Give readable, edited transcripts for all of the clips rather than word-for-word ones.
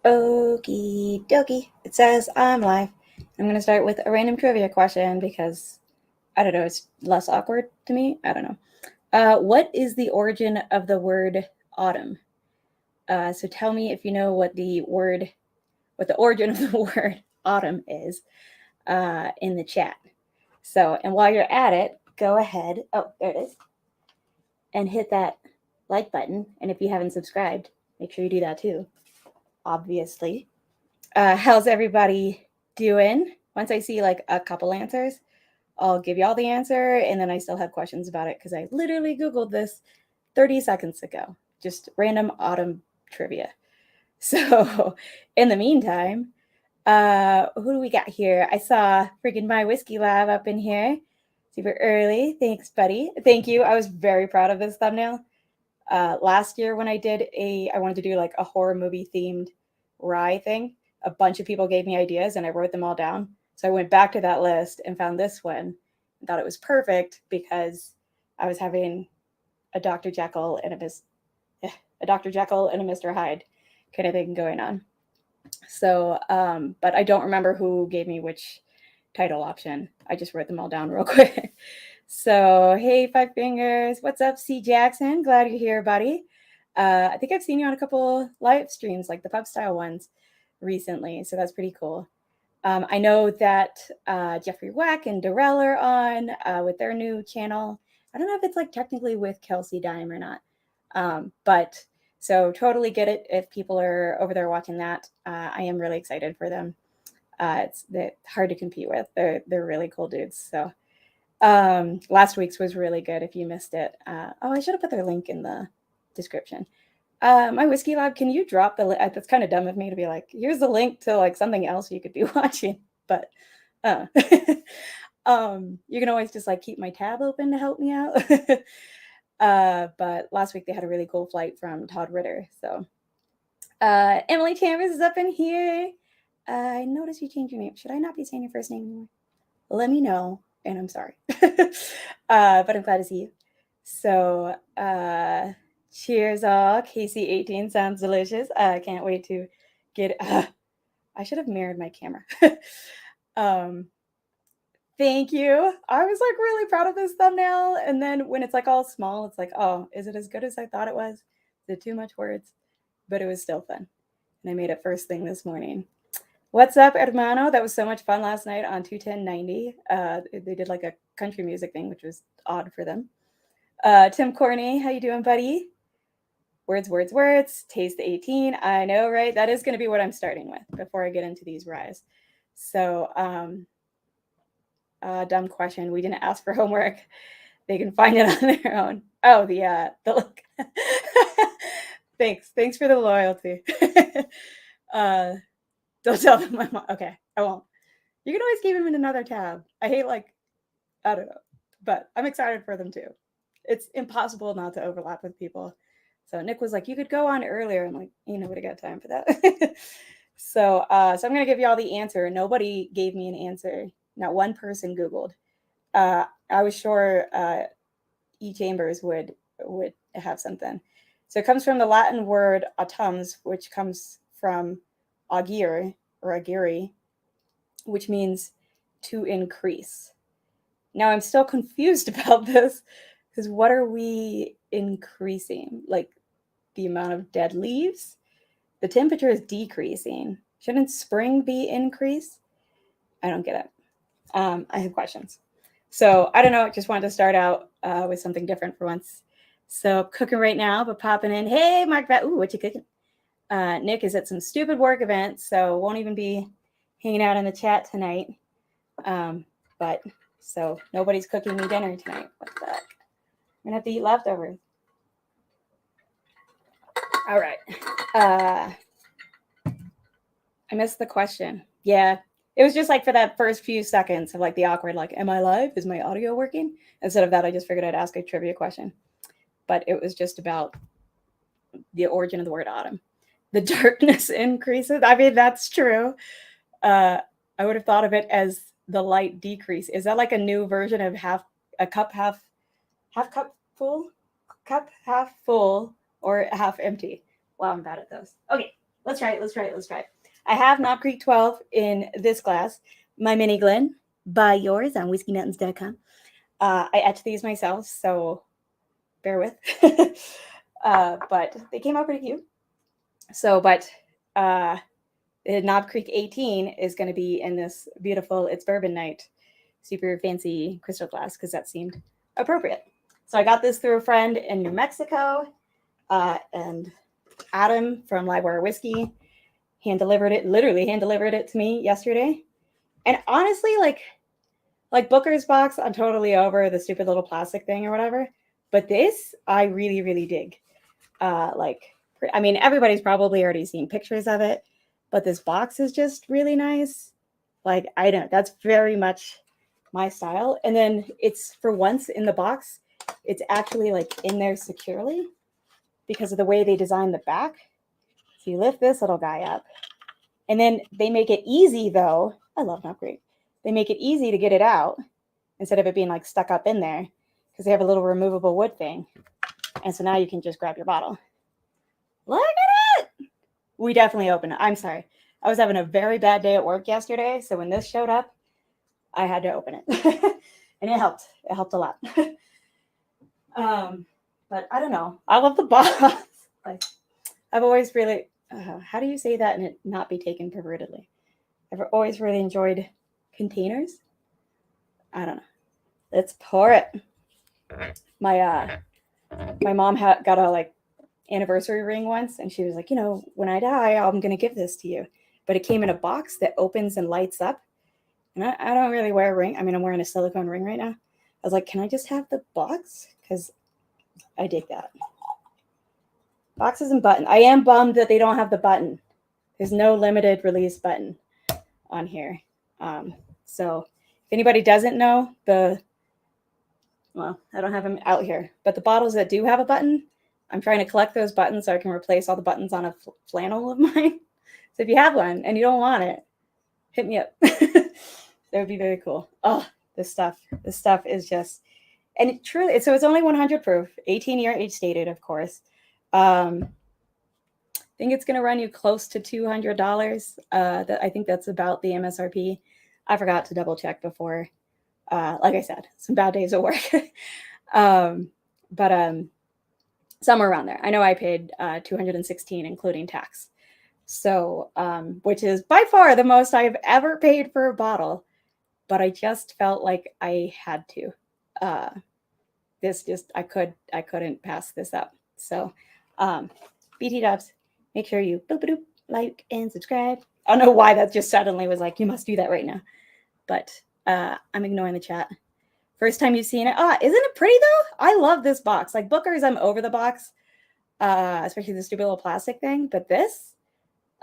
Okie dokie. It says I'm live. I'm going to start with a random trivia question because I don't know, it's less awkward to me. I don't know. What is the origin of the word autumn? So tell me if you know what the origin of the word autumn is in the chat. So, and while you're at it, go ahead. Oh, there it is. And hit that like button. And if you haven't subscribed, make sure you do that too, obviously. How's everybody doing? Once I see like a couple answers, I'll give y'all the answer, and then I still have questions about it because I literally Googled this 30 seconds ago. Just random autumn trivia. So, in the meantime, who do we got here? I saw freaking My Whiskey Lab up in here. Super early. Thanks, buddy. Thank you. I was very proud of this thumbnail. Last year when I wanted to do like a horror movie themed rye thing, a bunch of people gave me ideas and I wrote them all down. So I went back to that list and found this one and thought it was perfect because I was having a Dr. Jekyll and a Dr. Jekyll and a Mr. Hyde kind of thing going on. So, but I don't remember who gave me which title option. I just wrote them all down real quick. So, hey, Five Fingers. What's up, C. Jackson? Glad you're here, buddy. I think I've seen you on a couple live streams, like the pub style ones, recently. So that's pretty cool. I know that Jeffrey Wack and Darrell are on with their new channel. I don't know if it's like technically with Kelsey Dime or not. But so totally get it if people are over there watching that. I am really excited for them. They're hard to compete with. They're really cool dudes. So last week's was really good. If you missed it, I should have put their link in the description. My Whiskey Lab, can you drop the link? That's kind of dumb of me to be like, here's the link to like something else you could be watching. But you can always just like keep my tab open to help me out. But last week they had a really cool flight from Todd Ritter. So Emily Chambers is up in here. I noticed you changed your name. Should I not be saying your first name anymore? Let me know, and I'm sorry. But I'm glad to see you. So cheers all. KC18 sounds delicious. I can't wait to get I should have mirrored my camera. Thank you. I was like really proud of this thumbnail. And then when it's like all small, it's like, oh, is it as good as I thought it was? Is it too much words? But it was still fun. And I made it first thing this morning. What's up, hermano? That was so much fun last night on 21090. They did like a country music thing, which was odd for them. Tim Corney, how you doing, buddy? Words, words, words. Taste the 18. I know, right? That is going to be what I'm starting with before I get into these ryes. So, dumb question. We didn't ask for homework. They can find it on their own. Oh, the look. Thanks for the loyalty. Don't tell them my mom. Okay, I won't. You can always keep them in another tab. I hate I don't know, but I'm excited for them too. It's impossible not to overlap with people. So Nick was like, "You could go on earlier." I'm like, nobody got time for that. So I'm gonna give you all the answer. Nobody gave me an answer. Not one person Googled. I was sure E. Chambers would have something. So it comes from the Latin word autumns, which comes from augere or augere, which means to increase. Now I'm still confused about this because what are we increasing? Like the amount of dead leaves? The temperature is decreasing. Shouldn't spring be increased? I don't get it. I have questions. So I don't know. Just wanted to start out with something different for once. So cooking right now, but popping in. Hey, Mark. Ooh, what you cooking? Nick is at some stupid work event, so won't even be hanging out in the chat tonight. But so nobody's cooking me dinner tonight. What the heck? I'm gonna have to eat leftovers. All right. I missed the question. Yeah, it was just like for that first few seconds of like the awkward, like, am I live? Is my audio working? Instead of that, I just figured I'd ask a trivia question. But it was just about the origin of the word autumn. The darkness increases. I mean, that's true. I would have thought of it as the light decrease. Is that like a new version of half cup full, or half empty? Wow, I'm bad at those. Okay, Let's try it. I have Knob Creek 12 in this glass. My mini Glen, buy yours on whiskeymountains.com. I etched these myself, so bear with. But they came out pretty cute. So, but the Knob Creek 18 is going to be in this beautiful It's Bourbon Night, super fancy crystal glass because that seemed appropriate. So I got this through a friend in New Mexico, and Adam from Livewire Whiskey literally hand delivered it to me yesterday. And honestly, like Booker's box, I'm totally over the stupid little plastic thing or whatever. But this, I really, really dig. I mean, everybody's probably already seen pictures of it, but this box is just really nice. Like, that's very much my style. And then it's, for once in the box, it's actually like in there securely because of the way they designed the back. So you lift this little guy up, and then they make it easy, though. I love Knob Creek. They make it easy to get it out instead of it being like stuck up in there because they have a little removable wood thing. And so now you can just grab your bottle. Look at it. We definitely opened it. I'm sorry. I was having a very bad day at work yesterday. So when this showed up, I had to open it. And it helped. It helped a lot. But I don't know. I love the box. Like, I've always really, how do you say that and it not be taken pervertedly? I've always really enjoyed containers. I don't know. Let's pour it. My mom got a anniversary ring once, and she was like, when I die, I'm gonna give this to you. But it came in a box that opens and lights up. And I don't really wear a ring. I mean, I'm wearing a silicone ring right now. I was like, can I just have the box? Because I dig that. Boxes and button. I am bummed that they don't have the button. There's no limited release button on here. So if anybody doesn't know, I don't have them out here, but the bottles that do have a button, I'm trying to collect those buttons so I can replace all the buttons on a flannel of mine. So if you have one and you don't want it, hit me up. That would be very cool. Oh, this stuff is just, and it truly, so it's only 100 proof, 18-year age stated, of course. I think it's going to run you close to $200. I think that's about the MSRP. I forgot to double check before. Like I said, some bad days at work. But somewhere around there. I know I paid $216 including tax. So, which is by far the most I've ever paid for a bottle. But I just felt like I had to. I couldn't pass this up. So, BT Dubs, make sure you boop-a-doop, like and subscribe. I don't know why that just suddenly was like, you must do that right now. But I'm ignoring the chat. First time you've seen it. Isn't it pretty though? I love this box. Like Booker's, I'm over the box, especially the stupid little plastic thing. But this,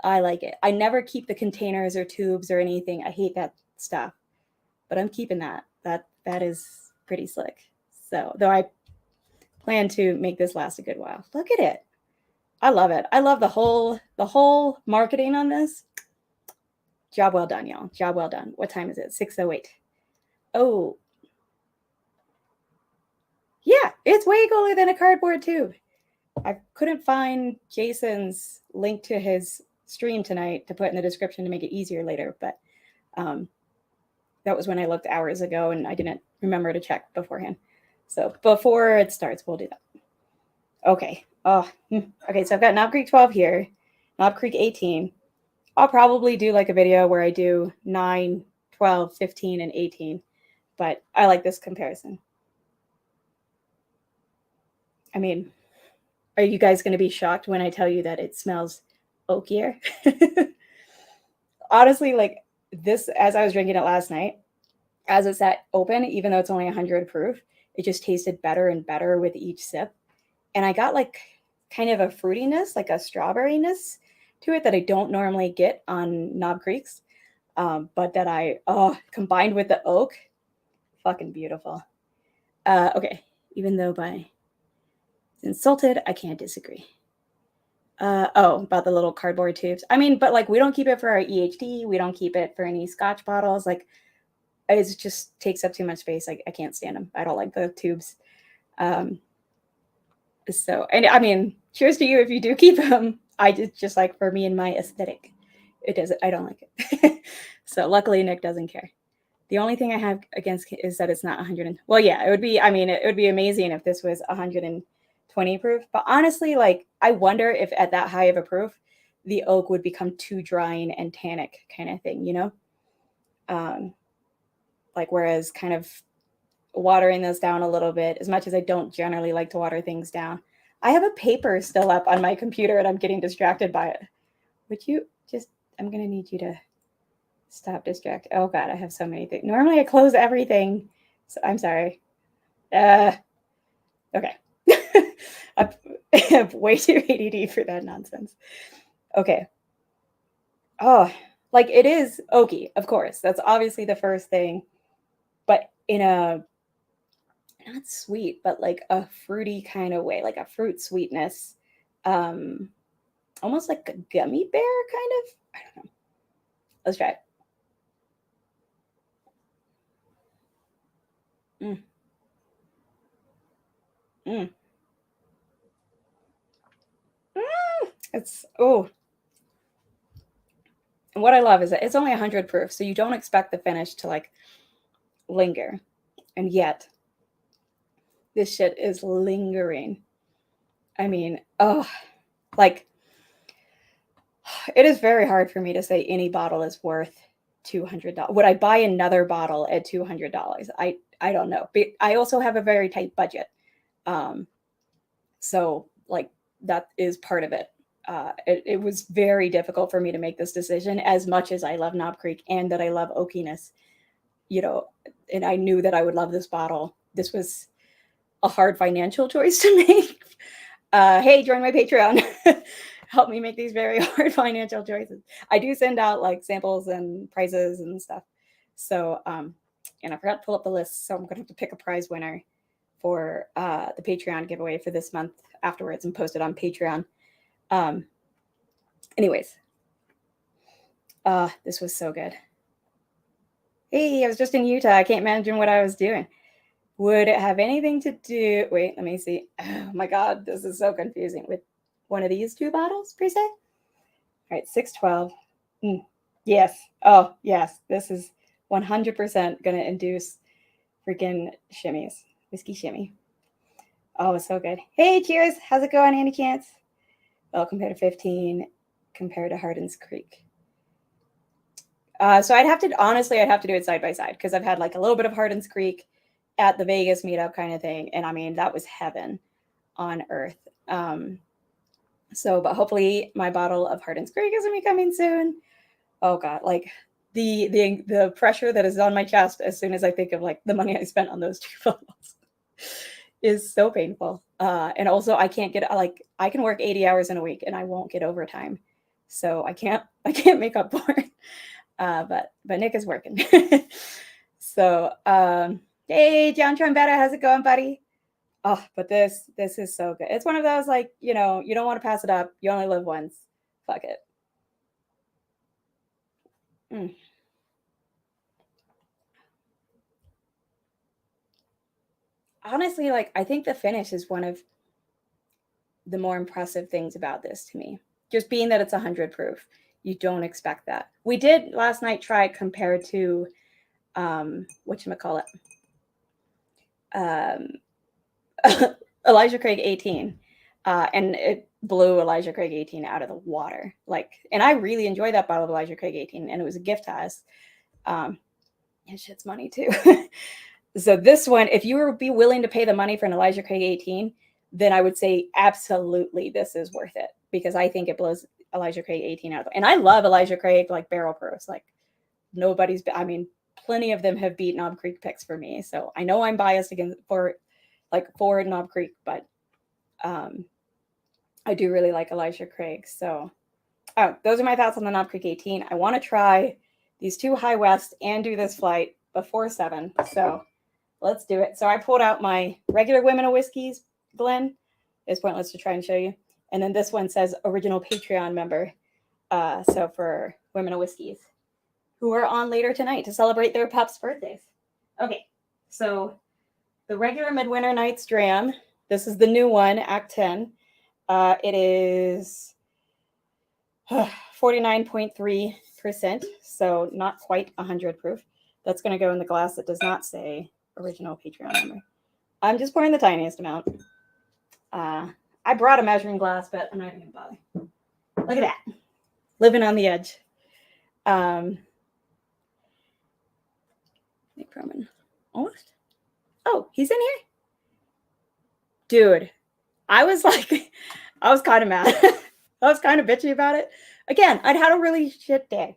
I like it. I never keep the containers or tubes or anything. I hate that stuff. But I'm keeping that. That is pretty slick. So, though I plan to make this last a good while. Look at it. I love it. I love the whole marketing on this. Job well done, y'all. Job well done. What time is it? 6:08. Oh. Yeah, it's way cooler than a cardboard tube. I couldn't find Jason's link to his stream tonight to put in the description to make it easier later, but that was when I looked hours ago and I didn't remember to check beforehand. So before it starts, we'll do that. Okay. Okay, so I've got Knob Creek 12 here, Knob Creek 18. I'll probably do like a video where I do 9, 12, 15, and 18, but I like this comparison. I mean, are you guys going to be shocked when I tell you that it smells oakier? Honestly, like this, as I was drinking it last night, as it sat open, even though it's only 100 proof, it just tasted better and better with each sip. And I got like kind of a fruitiness, like a strawberryness to it that I don't normally get on Knob Creeks. But that combined with the oak, fucking beautiful. Okay, even though by insulted, I can't disagree. About the little cardboard tubes. I mean, but like we don't keep it for our EHD. We don't keep it for any Scotch bottles. Like it just takes up too much space. I can't stand them. I don't like the tubes. So, and I mean, cheers to you if you do keep them. I just like for me and my aesthetic, it doesn't. I don't like it. So luckily, Nick doesn't care. The only thing I have against is that it's not 100. Well, yeah, it would be. I mean, it would be amazing if this was 120 proof. But honestly, like I wonder if at that high of a proof, the oak would become too drying and tannic kind of thing. You know, like whereas kind of watering this down a little bit, as much as I don't generally like to water things down. I have a paper still up on my computer and I'm getting distracted by it. Would you just, I'm going to need you to stop distracting. Oh God, I have so many things. Normally I close everything. So I'm sorry. Okay. I have way too ADD for that nonsense. Okay. Oh, like it is oaky, of course. That's obviously the first thing. But in a not sweet, but like a fruity kind of way, like a fruit sweetness. Almost like a gummy bear kind of. I don't know. Let's try it. Mm. Mm. Mm. It's oh. And what I love is that it's only 100 proof, so you don't expect the finish to like linger. And yet, this shit is lingering. I mean, oh, like it is very hard for me to say any bottle is worth $200. Would I buy another bottle at $200? I don't know. But I also have a very tight budget. So like that is part of it. It was very difficult for me to make this decision as much as I love Knob Creek and that I love oakiness, you know, and I knew that I would love this bottle. This was a hard financial choice to make. Hey, join my Patreon. Help me make these very hard financial choices. I do send out like samples and prizes and stuff. So, and I forgot to pull up the list. So I'm going to have to pick a prize winner for the Patreon giveaway for this month afterwards and post it on Patreon. Anyways, this was so good. Hey, I was just in Utah. I can't imagine what I was doing. Would it have anything to do? Wait, let me see. Oh my God, this is so confusing. With one of these two bottles, per se? All right, 612. Yes. Oh, yes. This is 100% going to induce freaking shimmies. Whiskey shimmy. Oh, it's so good. Hey, cheers. How's it going, Andy Cants? Well, compared to 15, compared to Hardin's Creek. So I'd have to do it side by side because I've had like a little bit of Hardin's Creek at the Vegas meetup kind of thing. And I mean, that was heaven on earth. But hopefully my bottle of Hardin's Creek is going to be coming soon. Oh God, like the pressure that is on my chest as soon as I think of like the money I spent on those two bottles is so painful. And also I can't get I can work 80 hours in a week and I won't get overtime. So I can't make up for it. But Nick is working. So, hey, John Trombetta, how's it going, buddy? Oh, but this is so good. It's one of those like, you know, you don't want to pass it up. You only live once. Fuck it. Honestly, like I think the finish is one of the more impressive things about this to me. Just being that it's 100 proof. You don't expect that. We did last night try it compared to whatchamacallit? Elijah Craig 18. And it blew Elijah Craig 18 out of the water. Like, and I really enjoyed that bottle of Elijah Craig 18, and it was a gift to us. And shit's money too. So this one, if you would be willing to pay the money for an Elijah Craig 18, then I would say absolutely this is worth it because I think it blows Elijah Craig 18 out of the. And I love Elijah Craig like barrel proofs. Like nobody's. I mean, plenty of them have beat Knob Creek picks for me. So I know I'm biased against for Knob Creek, but I do really like Elijah Craig. So those are my thoughts on the Knob Creek 18. I want to try these two High West and do this flight before 7. So let's do it. So I pulled out my regular Women of Whiskeys blend. It's pointless to try and show you. And then this one says original Patreon member. So for Women of Whiskeys who are on later tonight to celebrate their pups' birthdays. Okay, so the regular Midwinter Nights Dram. This is the new one, Act 10. It is 49.3%, so not quite 100 proof. That's going to go in the glass that does not say original Patreon member. I'm just pouring the tiniest amount. I brought a measuring glass, but I'm not even going to bother. Look at that. Living on the edge. Nick Roman. Almost. Oh, he's in here? Dude, I was kind of mad. I was kind of bitchy about it. Again, I'd had a really shit day.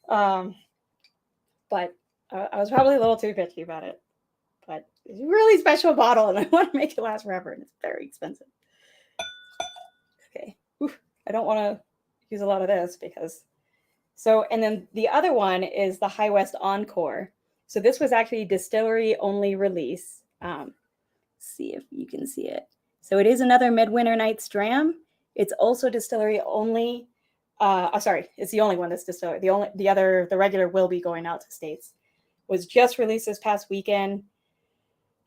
But I was probably a little too bitchy about it. But it's a really special bottle, and I want to make it last forever, and it's very expensive. Okay. Oof. I don't want to use a lot of this because... So, and then the other one is the High West Encore. So this was actually Distillery only release. See if you can see it. So it is another Midwinter Night's Dram. It's also Distillery only. Sorry, it's the only one that's Distillery. The regular will be going out to States. Was just released this past weekend.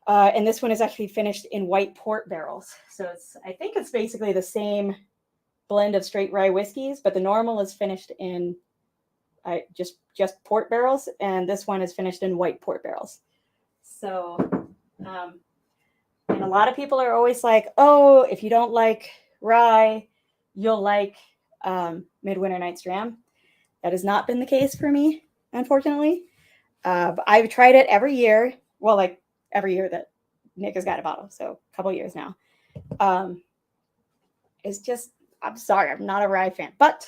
And this one is actually finished in white port barrels. So I think it's basically the same blend of straight rye whiskeys, but the normal is finished in just port barrels, and this one is finished in white port barrels. So, and a lot of people are always like, oh, if you don't like rye, you'll like Midwinter Night's Dram. That has not been the case for me, unfortunately. I've tried it every year. Well, like every year that Nick has got a bottle, so a couple years now. It's just, I'm sorry, I'm not a rye fan, but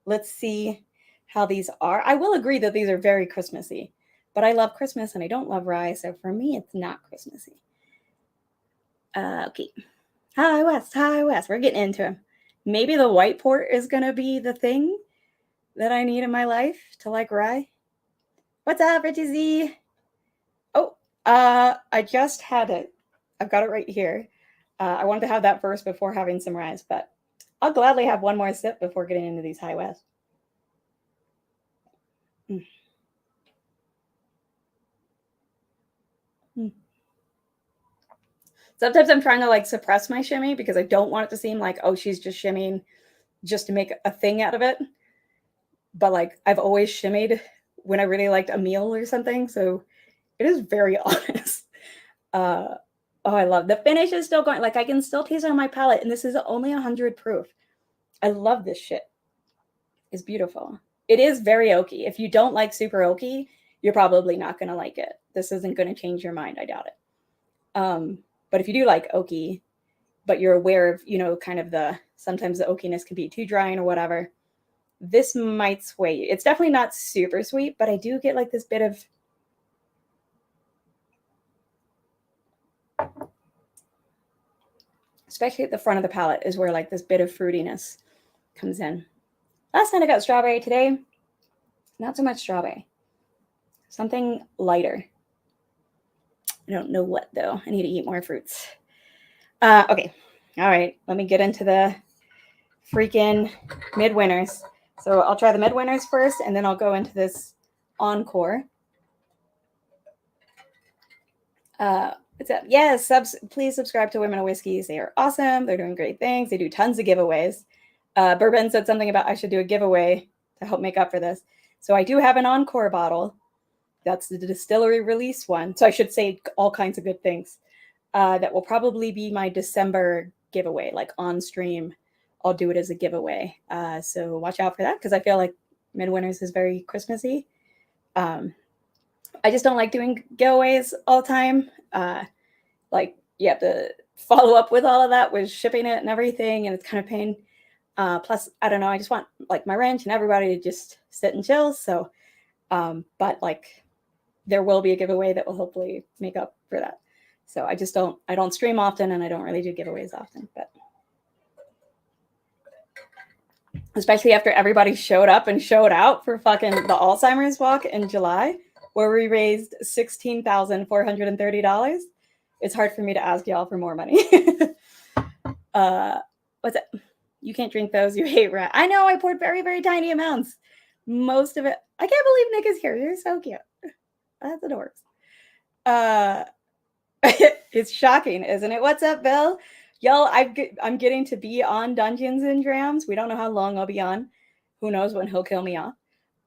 let's see how these are. I will agree that these are very Christmassy, but I love Christmas and I don't love rye, so for me, it's not Christmassy. Okay. High West. We're getting into them. Maybe the white port is going to be the thing that I need in my life to like rye. What's up, Richie Z? Oh, I just had it. I've got it right here. I wanted to have that first before having some ryes, but I'll gladly have one more sip before getting into these High West. Sometimes I'm trying to like suppress my shimmy because I don't want it to seem like, oh, she's just shimmying just to make a thing out of it. But like I've always shimmied when I really liked a meal or something. So it is very honest. Oh, I love the finish is still going. Like I can still taste it on my palate, and this is only 100 proof. I love this shit. It's beautiful. It is very oaky. If you don't like super oaky, you're probably not going to like it. This isn't going to change your mind. I doubt it. But if you do like oaky, but you're aware of, kind of sometimes the oakiness can be too drying or whatever, this might sway you. It's definitely not super sweet, but I do get like this bit of, especially at the front of the palate is where like this bit of fruitiness comes in. Last night I got strawberry. Today, not so much strawberry. Something lighter. I don't know what though. I need to eat more fruits. Okay. All right. Let me get into the freaking Midwinters. So I'll try the Midwinters first, and then I'll go into this Encore. What's up? Yes, please subscribe to Women of Whiskeys. They are awesome. They're doing great things. They do tons of giveaways. Bourbon said something about I should do a giveaway to help make up for this. So I do have an Encore bottle. That's the Distillery release one. So I should say all kinds of good things. That will probably be my December giveaway, like on stream. I'll do it as a giveaway. So watch out for that because I feel like Midwinters is very Christmassy. I just don't like doing giveaways all the time. Like you have to follow up with all of that with shipping it and everything, and it's kind of pain. Plus, I don't know, I just want like my ranch and everybody to just sit and chill. So, but like there will be a giveaway that will hopefully make up for that. So I don't stream often and I don't really do giveaways often, but especially after everybody showed up and showed out for fucking the Alzheimer's walk in July, where we raised $16,430. It's hard for me to ask y'all for more money. What's it? You can't drink those. You hate rat. I know. I poured very, very tiny amounts. Most of it. I can't believe Nick is here. You're so cute. That's adorable. It's shocking, isn't it? What's up, Bill? Y'all, I'm getting to be on Dungeons and Drams. We don't know how long I'll be on. Who knows when he'll kill me off.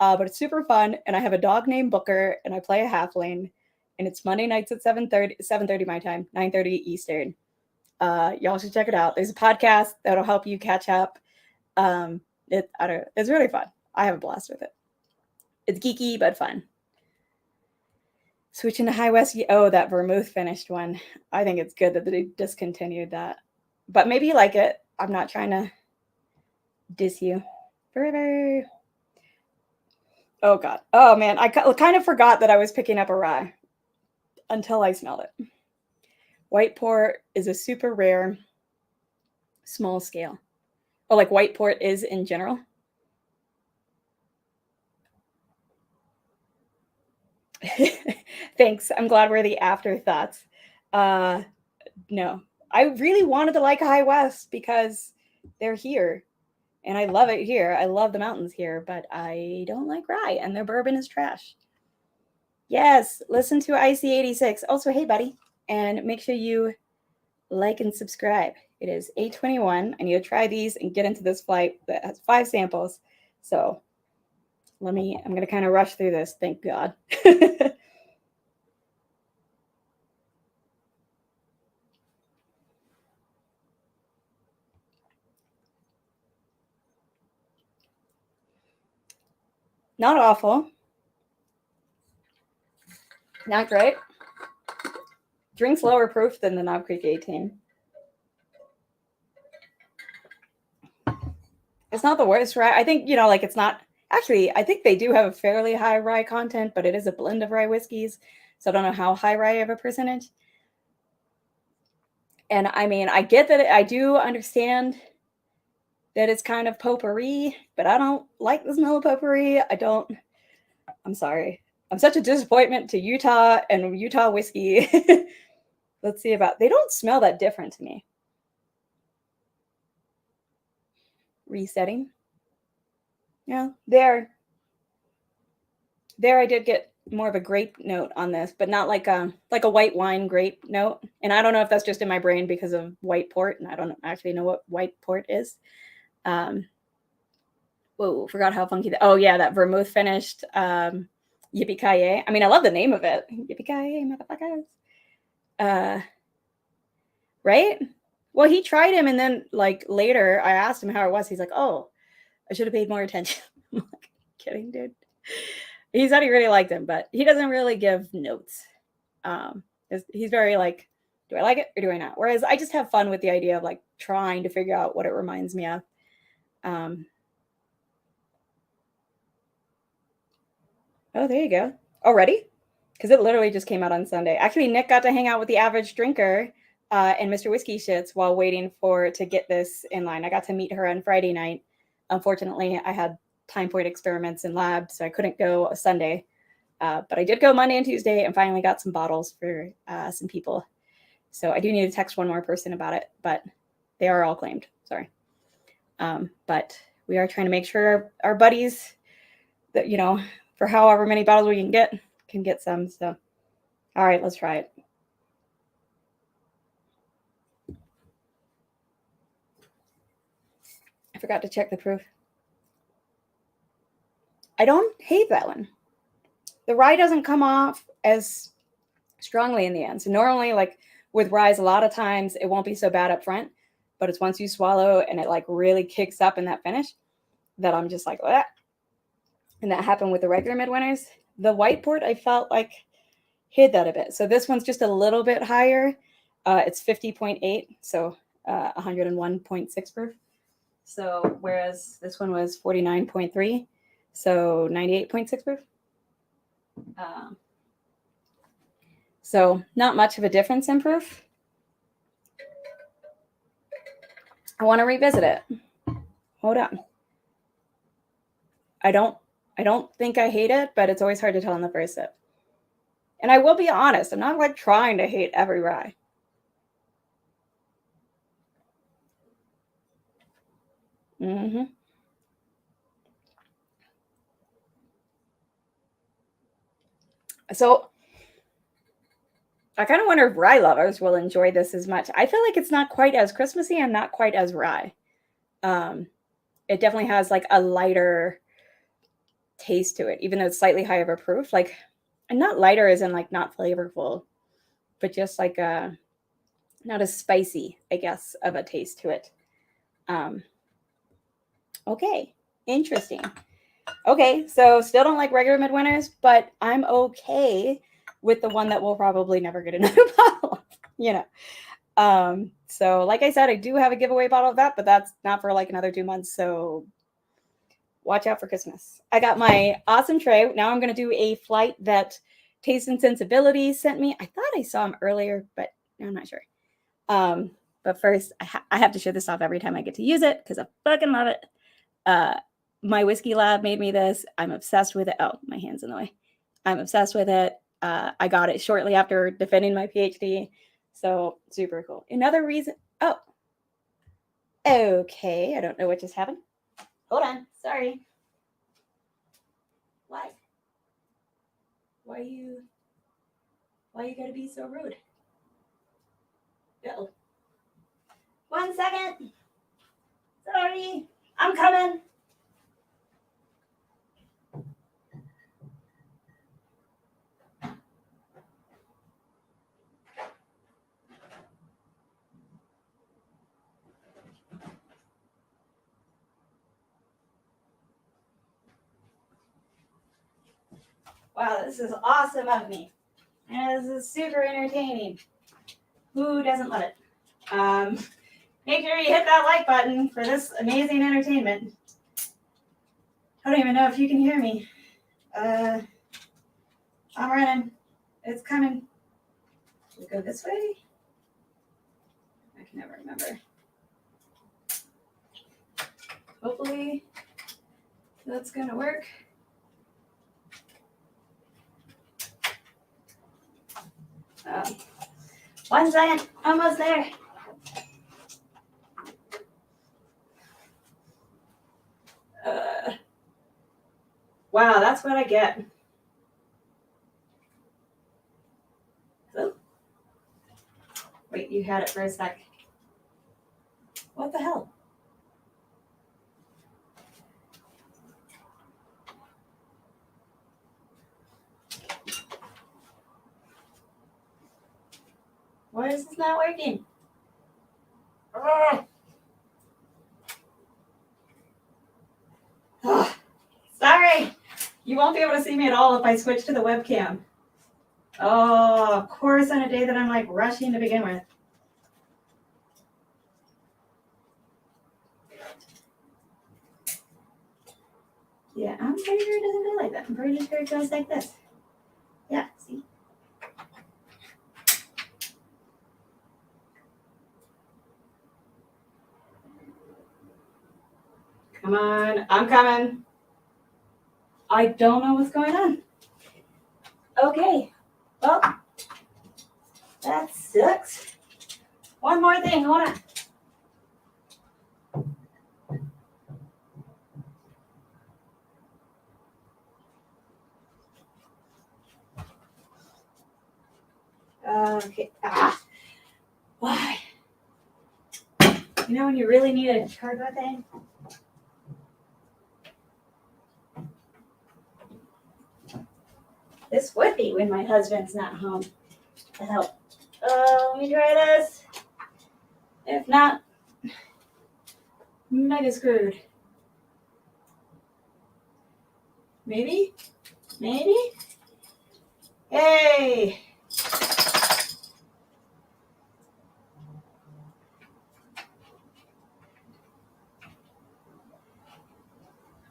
But it's super fun, and I have a dog named Booker, and I play a halfling, and it's Monday nights at 7:30 my time, 9:30 Eastern. Y'all should check it out. There's a podcast that'll help you catch up. It's really fun. I have a blast with it. It's geeky but fun. Switching to High West. Oh, that Vermouth finished one. I think it's good that they discontinued that. But maybe you like it. I'm not trying to diss you. Forever. Oh, God. Oh, man. I kind of forgot that I was picking up a rye until I smelled it. White port is a super rare, small scale. Oh, like white port is in general? Thanks. I'm glad we're the afterthoughts. No. I really wanted to like High West because they're here. And I love it here. I love the mountains here, but I don't like rye, and their bourbon is trash. Yes, listen to IC86. Also, hey, buddy. And make sure you like and subscribe. It is 8:21. I need to try these and get into this flight that has 5 samples. So I'm going to kind of rush through this. Thank God. Not awful. Not great. Drinks lower proof than the Knob Creek 18. It's not the worst rye. I think, like it's not. Actually, I think they do have a fairly high rye content, but it is a blend of rye whiskeys. So I don't know how high rye of a percentage. And I mean, I get that. I do understand that it's kind of potpourri, but I don't like the smell of potpourri. I'm sorry. I'm such a disappointment to Utah and Utah whiskey. Let's see they don't smell that different to me. Resetting. Yeah, there I did get more of a grape note on this, but not like a white wine grape note. And I don't know if that's just in my brain because of white port, and I don't actually know what white port is. Whoa, forgot how funky oh yeah, that vermouth finished. Yippee-ki-yay. I mean, I love the name of it. Yippee-ki-yay, motherfuckers. Right? Well, he tried him, and then like later I asked him how it was. He's like, oh, I should have paid more attention. I'm like, kidding, dude. He said he really liked him, but he doesn't really give notes. He's very like, do I like it or do I not? Whereas I just have fun with the idea of like trying to figure out what it reminds me of. Oh, there you go. Already? Because it literally just came out on Sunday. Actually, Nick got to hang out with the average drinker and Mr. Whiskey Shits while waiting to get this in line. I got to meet her on Friday night. Unfortunately, I had time point experiments in lab, so I couldn't go Sunday. But I did go Monday and Tuesday and finally got some bottles for some people. So I do need to text one more person about it, but they are all claimed. Sorry. But we are trying to make sure our buddies that, for however many bottles we can get some. So, all right, let's try it. I forgot to check the proof. I don't hate that one. The rye doesn't come off as strongly in the end. So normally, like with ryes, a lot of times it won't be so bad up front, but it's once you swallow and it like really kicks up in that finish that I'm just like, what? And that happened with the regular Midwinters. The white port, I felt like hid that a bit. So this one's just a little bit higher. It's 50.8, so 101.6 proof. So whereas this one was 49.3, so 98.6 proof. So not much of a difference in proof. I want to revisit it. Hold on. I don't think I hate it, but it's always hard to tell in the first sip. And I will be honest, I'm not like trying to hate every rye. Mm-hmm. So I kind of wonder if rye lovers will enjoy this as much. I feel like it's not quite as Christmassy and not quite as rye. It definitely has like a lighter taste to it, even though it's slightly higher of a proof. Like, and not lighter as in like not flavorful, but just like not as spicy, I guess, of a taste to it. Okay, interesting. Okay, so still don't like regular Midwinters, but I'm okay with the one that will probably never get another bottle, you know. So like I said, I do have a giveaway bottle of that, but that's not for like another 2 months. So watch out for Christmas. I got my awesome tray. Now I'm going to do a flight that Taste and Sensibility sent me. I thought I saw him earlier, but I'm not sure. But first, I have to show this off every time I get to use it because I fucking love it. My whiskey lab made me this. I'm obsessed with it. Oh, my hand's in the way. I'm obsessed with it. I got it shortly after defending my PhD. So super cool. Another reason. Oh, okay. I don't know what just happened. Hold on. Sorry. Why? Why you gotta be so rude? Uh-oh. 1 second. Sorry. I'm coming. Wow, this is awesome of me. And this is super entertaining. Who doesn't love it? Make sure you hit that like button for this amazing entertainment. I don't even know if you can hear me. I'm running. It's coming. Should we go this way? I can never remember. Hopefully that's gonna work. Oh. 1 second, almost there. Wow, that's what I get. Oh. Wait, you had it for a sec. What the hell? Why is this not working? Oh, sorry. You won't be able to see me at all if I switch to the webcam. Oh, of course, on a day that I'm like rushing to begin with. Yeah, I'm pretty sure it doesn't go like that. I'm pretty sure it goes like this. Yeah, see? Come on, I'm coming. I don't know what's going on. Okay, well, that sucks. One more thing, hold on. Okay, why? You know when you really need a charge that thing? This would be when my husband's not home to help. Let me try this. If not, mega screwed. Maybe? Maybe? Hey!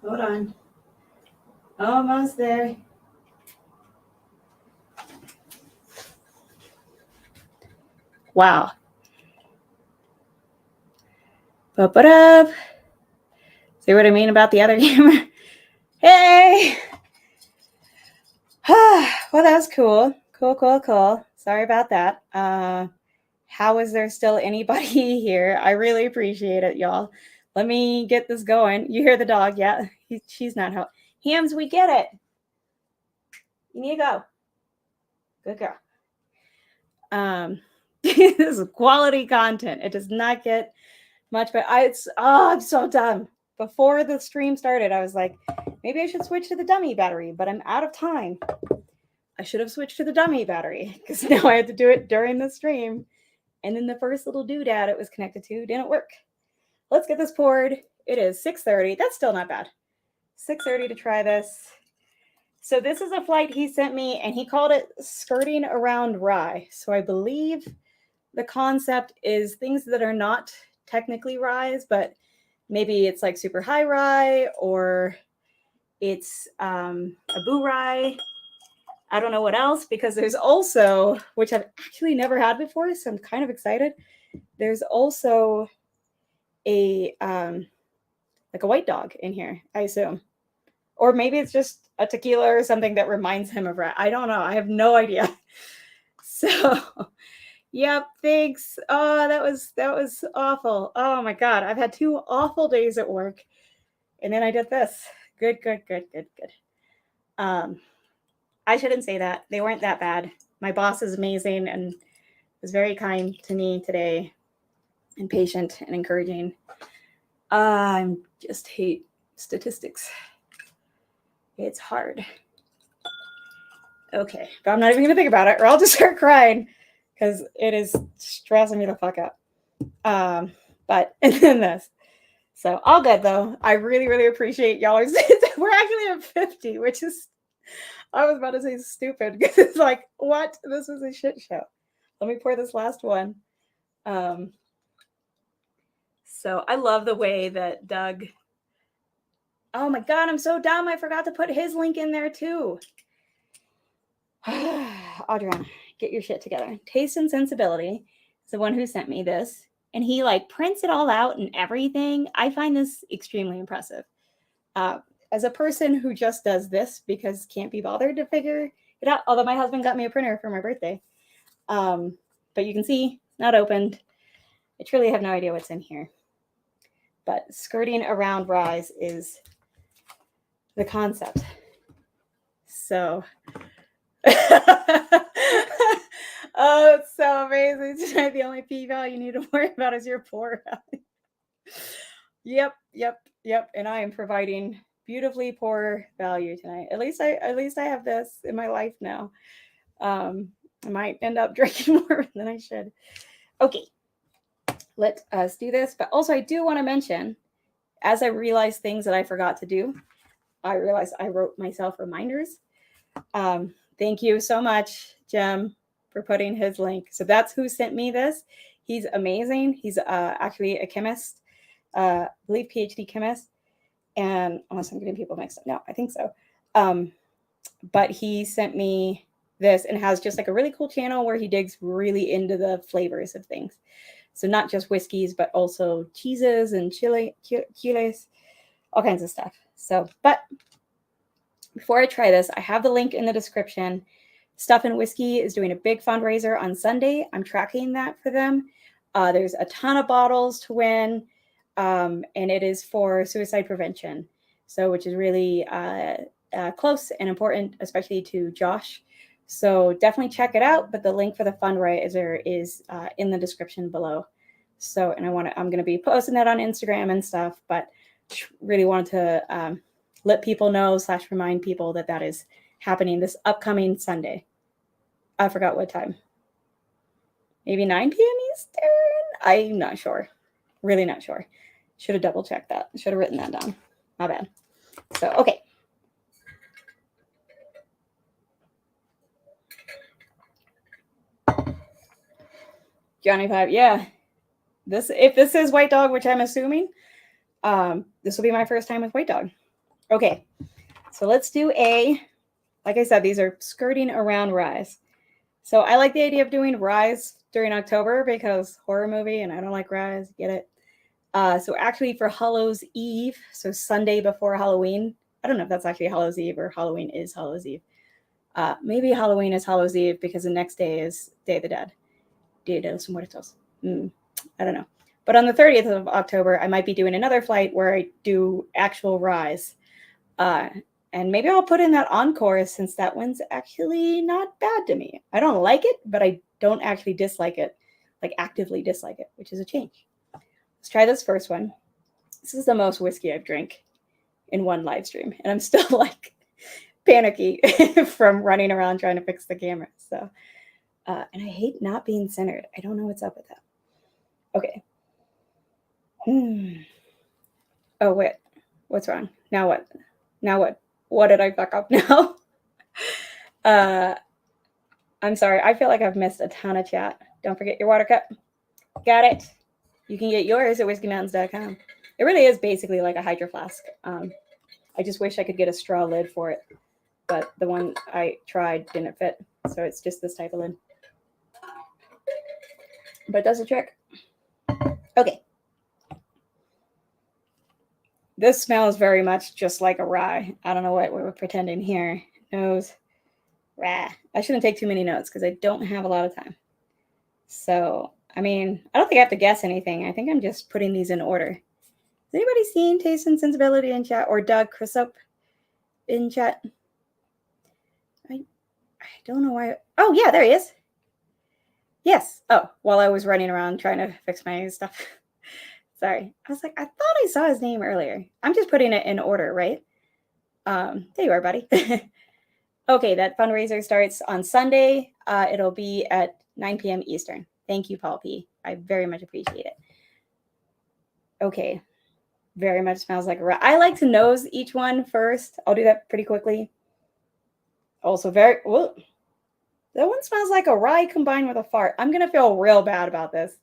Hold on. Almost there. Wow. Up. See what I mean about the other camera? Hey! Well, that was cool. Cool. Sorry about that. How is there still anybody here? I really appreciate it, y'all. Let me get this going. You hear the dog? Yeah, she's not home. Hams, we get it. You need to go. Good girl. This is quality content. It does not get much, but I'm so dumb. Before the stream started, I was like, maybe I should switch to the dummy battery, but I'm out of time. I should have switched to the dummy battery because now I had to do it during the stream. And then the first little doodad it was connected to didn't work. Let's get this poured. It is 6:30. That's still not bad. 6:30 to try this. So this is a flight he sent me, and he called it skirting around rye. So I believe the concept is things that are not technically ryes, but maybe it's like super high rye, or it's a boo rye. I don't know what else, because there's also, which I've actually never had before, so I'm kind of excited. There's also a like a white dog in here, I assume. Or maybe it's just a tequila or something that reminds him of rat. I don't know. I have no idea. So, yep, thanks. Oh, that was awful. Oh my God. I've had 2 awful days at work. And then I did this. Good. I shouldn't say that. They weren't that bad. My boss is amazing and was very kind to me today and patient and encouraging. I just hate statistics. It's hard. Okay, but I'm not even going to think about it, or I'll just start crying because it is stressing me the fuck out. But and then this. So all good though. I really appreciate y'all. We're actually at 50, which is, I was about to say stupid because it's like, what? This was a shit show. Let me pour this last one. So I love the way that Doug. Oh my God, I'm so dumb. I forgot to put his link in there too. Adriana, get your shit together. Taste and Sensibility is the one who sent me this. And he like prints it all out and everything. I find this extremely impressive. As a person who just does this because can't be bothered to figure it out. Although my husband got me a printer for my birthday. But you can see, not opened. I truly have no idea what's in here. But skirting around ryes is the concept. So, oh, it's so amazing. Tonight, the only P value you need to worry about is your pour value. Yep. And I am providing beautifully poor value tonight. At least I have this in my life now. I might end up drinking more than I should. Okay, let us do this. But also, I do want to mention, as I realize things that I forgot to do, I realized I wrote myself reminders. Thank you so much, Jem, for putting his link. So that's who sent me this. He's amazing. He's actually a chemist, I believe PhD chemist. And unless I'm getting people mixed up. No, I think so. But he sent me this and has just like a really cool channel where he digs really into the flavors of things. So not just whiskeys, but also cheeses and chiles, all kinds of stuff. So, but before I try this, I have the link in the description. Stuff and Whiskey is doing a big fundraiser on Sunday. I'm tracking that for them. There's a ton of bottles to win, and it is for suicide prevention. So, which is really close and important, especially to Josh. So definitely check it out. But the link for the fundraiser is in the description below. So, and I'm going to be posting that on Instagram and stuff, but really wanted to let people know / remind people that that is happening this upcoming Sunday. I forgot what time. Maybe 9 p.m. Eastern? I'm not sure. Really not sure. Should have double checked that. Should have written that down. My bad. So, okay. Johnny Five, yeah. If this is White Dog, which I'm assuming, this will be my first time with White Dog. Okay, so let's do like I said, these are skirting around ryes. So I like the idea of doing ryes during October because horror movie and I don't like ryes, get it? So actually for Hallows Eve, so Sunday before Halloween, I don't know if that's actually Hallows Eve or Halloween is Hallows Eve. Maybe Halloween is Hallows Eve because the next day is Day of the Dead. Dia de los Muertos. I don't know. But on the 30th of October, I might be doing another flight where I do actual ryes. And maybe I'll put in that Encore since that one's actually not bad to me. I don't like it, but I don't actually dislike it, like actively dislike it, which is a change. Let's try this first one. This is the most whiskey I've drank in one live stream, and I'm still like panicky from running around trying to fix the camera. So, and I hate not being centered. I don't know what's up with that. Okay. Oh, wait. What's wrong? Now what? Now what? What did I fuck up now? I'm sorry. I feel like I've missed a ton of chat. Don't forget your water cup. Got it. You can get yours at whiskeymountains.com. It really is basically like a hydro flask. I just wish I could get a straw lid for it, but the one I tried didn't fit. So it's just this type of lid. But it does the trick. Okay. This smells very much just like a rye. I don't know what we're pretending here. Nose. Rah. I shouldn't take too many notes because I don't have a lot of time. So, I mean, I don't think I have to guess anything. I think I'm just putting these in order. Has anybody seen Taste and Sensibility in chat or Doug Chrisup in chat? I don't know why. Oh, yeah, there he is. Yes. Oh, while I was running around trying to fix my stuff. Sorry. I was like, I thought I saw his name earlier. I'm just putting it in order, right? There you are, buddy. Okay, that fundraiser starts on Sunday. It'll be at 9 p.m. Eastern. Thank you, Paul P. I very much appreciate it. Okay. Very much smells like a rye. I like to nose each one first. I'll do that pretty quickly. Also that one smells like a rye combined with a fart. I'm going to feel real bad about this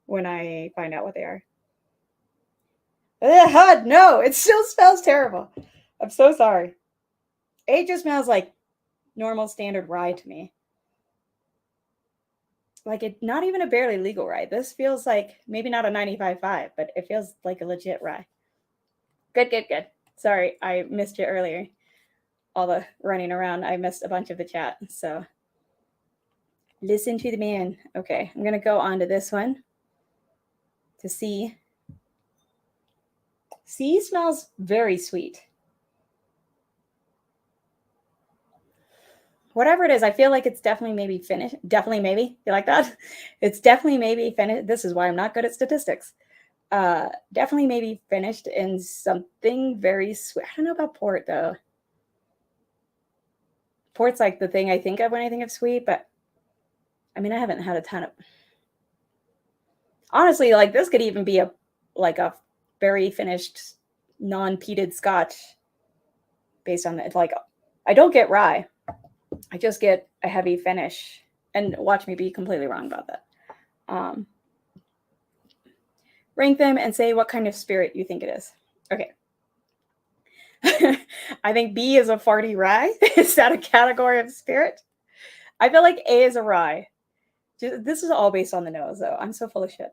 when I find out what they are. Ugh, no, it still smells terrible. I'm so sorry. It just smells like normal standard rye to me. Like it, not even a barely legal rye. This feels like maybe not a 95.5, but it feels like a legit rye. Good. Sorry, I missed you earlier. All the running around, I missed a bunch of the chat. So listen to the man. Okay, I'm going to go on to this one to see. C smells very sweet. Whatever it is, I feel like it's definitely maybe finished. Definitely maybe. You like that? It's definitely maybe finished. This is why I'm not good at statistics. Definitely maybe finished in something very sweet. I don't know about port, though. Port's like the thing I think of when I think of sweet, but I mean, I haven't had a ton of... Honestly, like this could even be a very finished, non-peated scotch based on it. Like, I don't get rye. I just get a heavy finish, and watch me be completely wrong about that. Rank them and say what kind of spirit you think it is. Okay. I think B is a farty rye. Is that a category of spirit? I feel like A is a rye. This is all based on the nose, though. I'm so full of shit.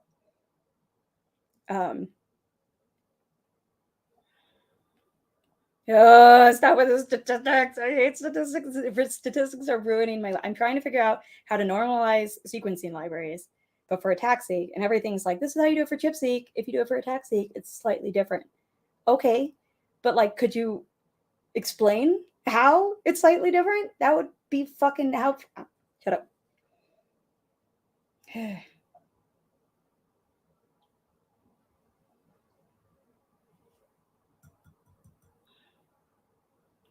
Stop with the statistics. I hate statistics. Statistics are ruining my life. I'm trying to figure out how to normalize sequencing libraries, but for attack seek, and everything's like, this is how you do it for chip seek. If you do it for attack seek, it's slightly different. Okay, but like, could you explain how it's slightly different? That would be fucking helpful. Oh, shut up.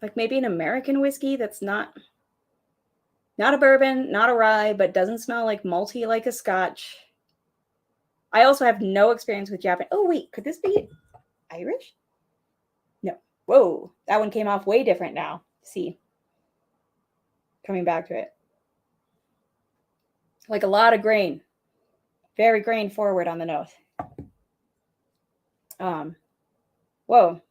Like maybe an American whiskey that's not a bourbon, not a rye, but doesn't smell like malty like a scotch. I also have no experience with Japanese. Oh, wait, could this be Irish? No. Whoa, that one came off way different now. See, coming back to it. Like a lot of grain. Very grain forward on the nose. Whoa.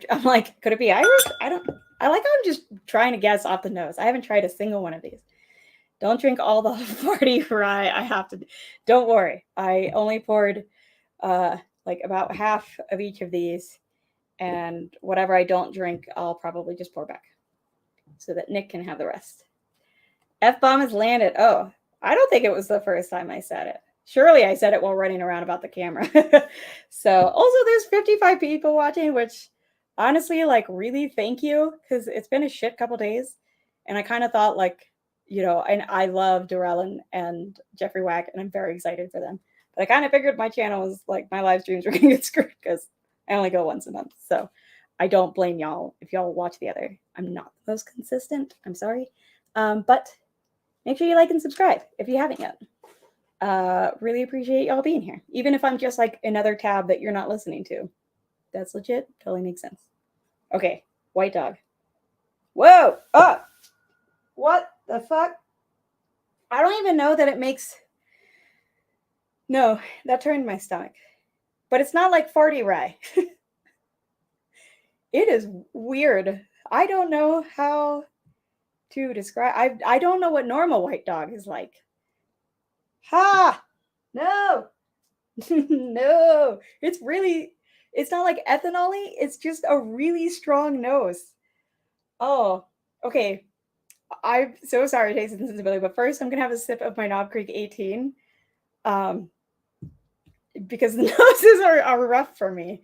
I'm like, could it be Irish? I like how I'm just trying to guess off the nose. I haven't tried a single one of these. Don't drink all the party rye. I have to. Don't worry. I only poured like about half of each of these, and whatever I don't drink, I'll probably just pour back so that Nick can have the rest. F-bomb has landed. Oh, I don't think it was the first time I said it. Surely I said it while running around about the camera. So also there's 55 people watching, which honestly, like really thank you, because it's been a shit couple days. And I kind of thought like and I love Durell and Jeffrey Wack, and I'm very excited for them. But I kind of figured my channel was like my live streams were going to get screwed because I only go once a month. So I don't blame y'all if y'all watch the other. I'm not the most consistent. I'm sorry. But make sure you like and subscribe if you haven't yet. Really appreciate y'all being here. Even if I'm just like another tab that you're not listening to. That's legit. Totally makes sense. Okay. White dog. Whoa. Oh. What the fuck? I don't even know that it makes... No, that turned my stomach. But it's not like farty rye. It is weird. I don't know how to describe... I don't know what normal white dog is like. Ha! No! No! It's not like ethanol-y. It's just a really strong nose. Oh, okay. I'm so sorry, Taste and Sensibility, but first I'm going to have a sip of my Knob Creek 18. Because the noses are rough for me.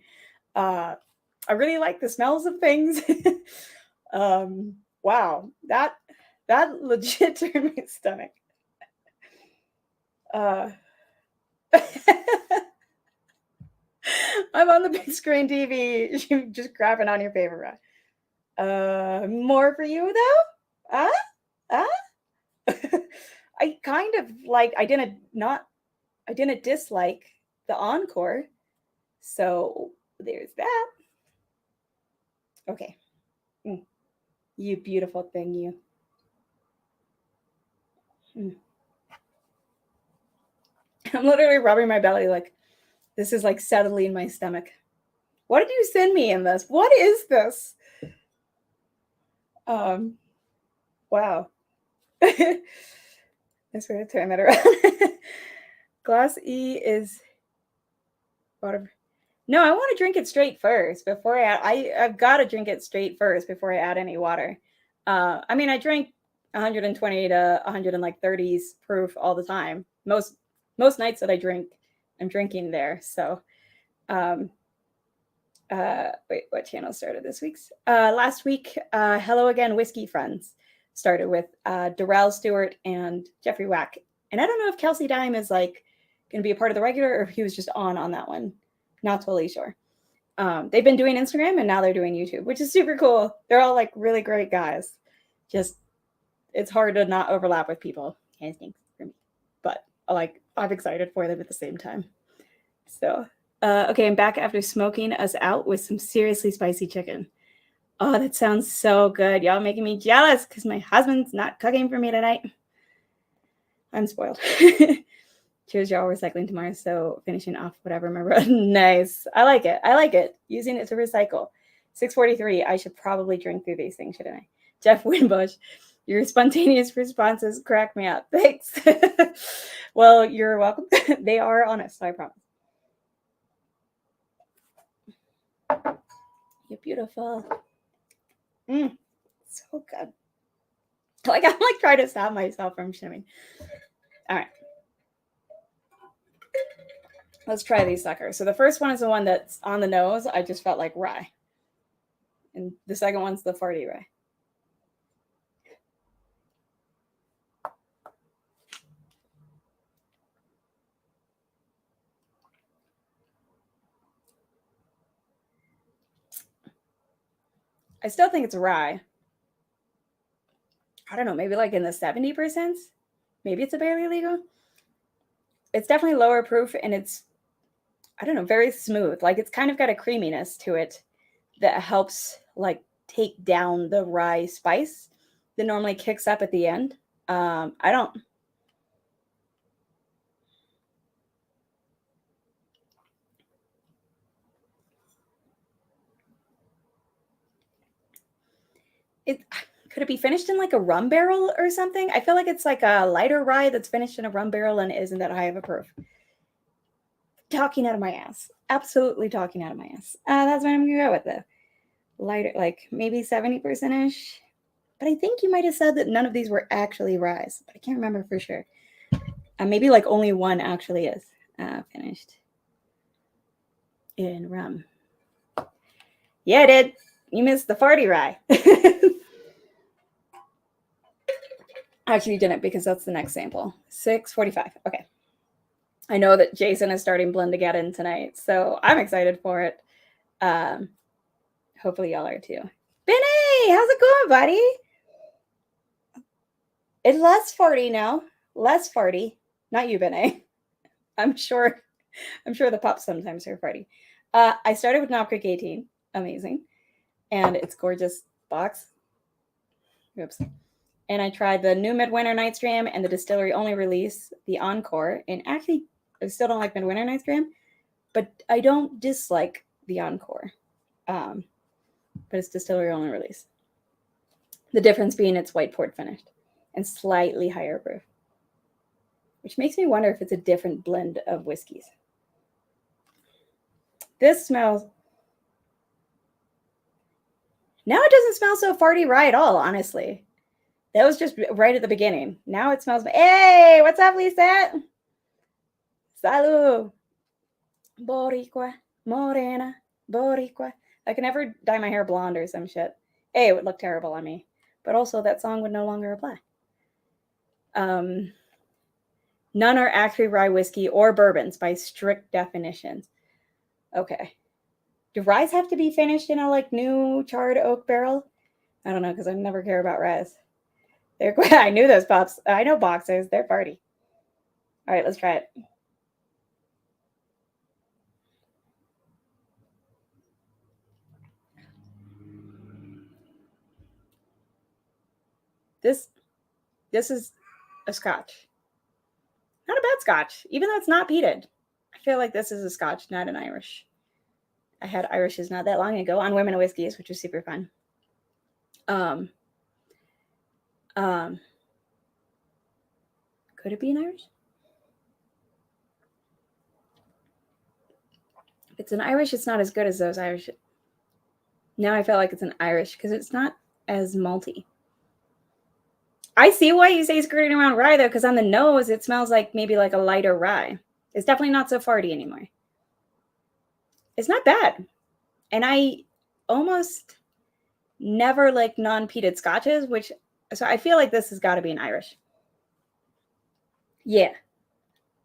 I really like the smells of things. Wow, that legit turned my stomach. I'm on the big screen TV. You just grabbing on your favorite rye. More for you though? I kind of like. I didn't dislike the Encore. So there's that. Okay. You beautiful thing, you. I'm literally rubbing my belly like this is like settling my stomach. What did you send me in this? What is this? Wow. Let's try to turn that around. Glass E is water. No, I want to drink it straight first before I've got to drink it straight first before I add any water. I mean, I drink 120 to 130s proof all the time. Most nights that I drink, I'm drinking there. So, wait, what channel started this week's? Last week, Hello Again Whiskey Friends started with Durell Stewart and Jeffrey Wack. And I don't know if Kelsey Dime is like going to be a part of the regular or if he was just on that one. Not totally sure. They've been doing Instagram and now they're doing YouTube, which is super cool. They're all like really great guys. Just, it's hard to not overlap with people. I think for me, but like I'm excited for them at the same time. So, okay, I'm back after smoking us out with some seriously spicy chicken. Oh, that sounds so good. Y'all making me jealous because my husband's not cooking for me tonight. I'm spoiled. Cheers, y'all. Recycling tomorrow. So finishing off whatever my road. Nice. I like it. I like it. Using it to recycle. 6:43. I should probably drink through these things, shouldn't I? Jeff Winbush. Your spontaneous responses crack me up. Thanks. Well, you're welcome. They are honest, I promise. You're beautiful. So good. Like I'm like trying to stop myself from shimming. All right. Let's try these suckers. So the first one is the one that's on the nose. I just felt like rye. And the second one's the farty rye. I still think it's rye. I don't know, maybe like in the 70%. Maybe it's a barely legal. It's definitely lower proof and it's, I don't know, very smooth. Like it's kind of got a creaminess to it that helps like take down the rye spice that normally kicks up at the end. I don't. Could it be finished in like a rum barrel or something? I feel like it's like a lighter rye that's finished in a rum barrel and isn't that high of a proof. Talking out of my ass. Absolutely talking out of my ass. That's what I'm going to go with though. Lighter, like maybe 70%-ish. But I think you might have said that none of these were actually ryes. But I can't remember for sure. Maybe like only one actually is finished in rum. Yeah, I did. You missed the farty rye. Actually, you didn't because that's the next sample. 6:45. Okay. I know that Jason is starting blend to get in tonight, so I'm excited for it. Hopefully y'all are too. Benny, how's it going, buddy? It's less 40 now. Less 40. Not you, Benny. I'm sure the pups sometimes are farty. I started with Knob Creek 18. Amazing. And it's gorgeous box. Oops. And I tried the new Midwinter Night's Dram and the Distillery only release, the Encore. And actually, I still don't like Midwinter Night's Dram, but I don't dislike the Encore. But it's Distillery only release. The difference being it's white port finished and slightly higher proof, which makes me wonder if it's a different blend of whiskeys. This smells... Now it doesn't smell so farty rye at all, honestly. That was just right at the beginning. Now it smells... Hey, what's up, Lisette? Salud. Boricua, morena, boricua. I can never dye my hair blonde or some shit. A, it would look terrible on me. But also that song would no longer apply. None are actually rye whiskey or bourbons by strict definitions. Okay. Do ryes have to be finished in a like new charred oak barrel? I don't know, because I never care about ryes. I knew those pups. I know boxers. They're farty. All right, let's try it. This is a scotch. Not a bad scotch, even though it's not peated. I feel like this is a scotch, not an Irish. I had Irishes not that long ago on Women of Whiskeys, which was super fun. Could it be an Irish? If it's an Irish, it's not as good as those Irish. Now I feel like it's an Irish because it's not as malty. I see why you say skirting around rye, though, because on the nose, it smells like maybe like a lighter rye. It's definitely not so farty anymore. It's not bad. And I almost never like non-peated scotches, so I feel like this has got to be an Irish. Yeah.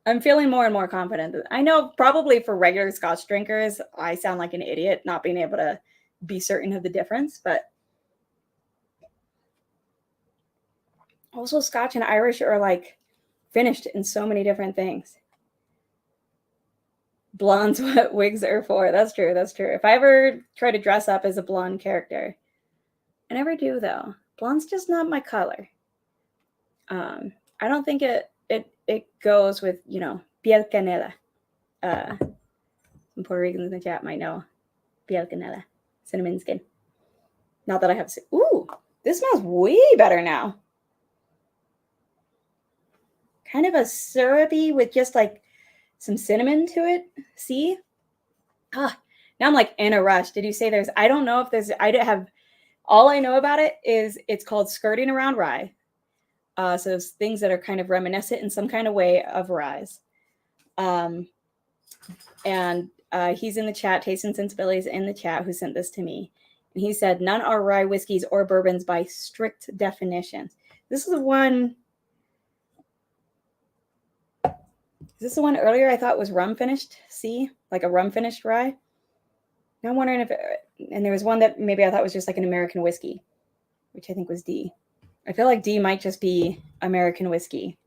I'm feeling more and more confident. I know probably for regular scotch drinkers, I sound like an idiot not being able to be certain of the difference, but also Scotch and Irish are like finished in so many different things. Blonde's what wigs are for. That's true. That's true. If I ever try to dress up as a blonde character, I never do though. Blonde's just not my color. I don't think it goes with, piel canela. Some Puerto Ricans in the chat might know piel canela, cinnamon skin. Not that I have. Ooh, this smells way better now. Kind of a syrupy with just like some cinnamon to it. See? Now I'm like in a rush. Did you say there's, I don't know if there's, all I know about it is it's called skirting around rye. So it's things that are kind of reminiscent in some kind of way of ryes. And he's in the chat, Taste and Sensibilities in the chat, who sent this to me. And he said, none are rye whiskeys or bourbons by strict definitions. This is the one. Is this the one earlier I thought was rum finished? See, like a rum finished rye. Now I'm wondering and there was one that maybe I thought was just like an American whiskey, which I think was D. I feel like D might just be American whiskey.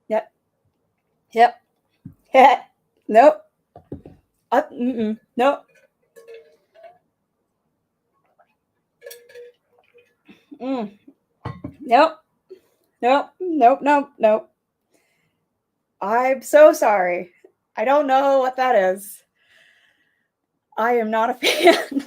Yep. Nope. Nope. Nope. I'm so sorry. I don't know what that is. I am not a fan.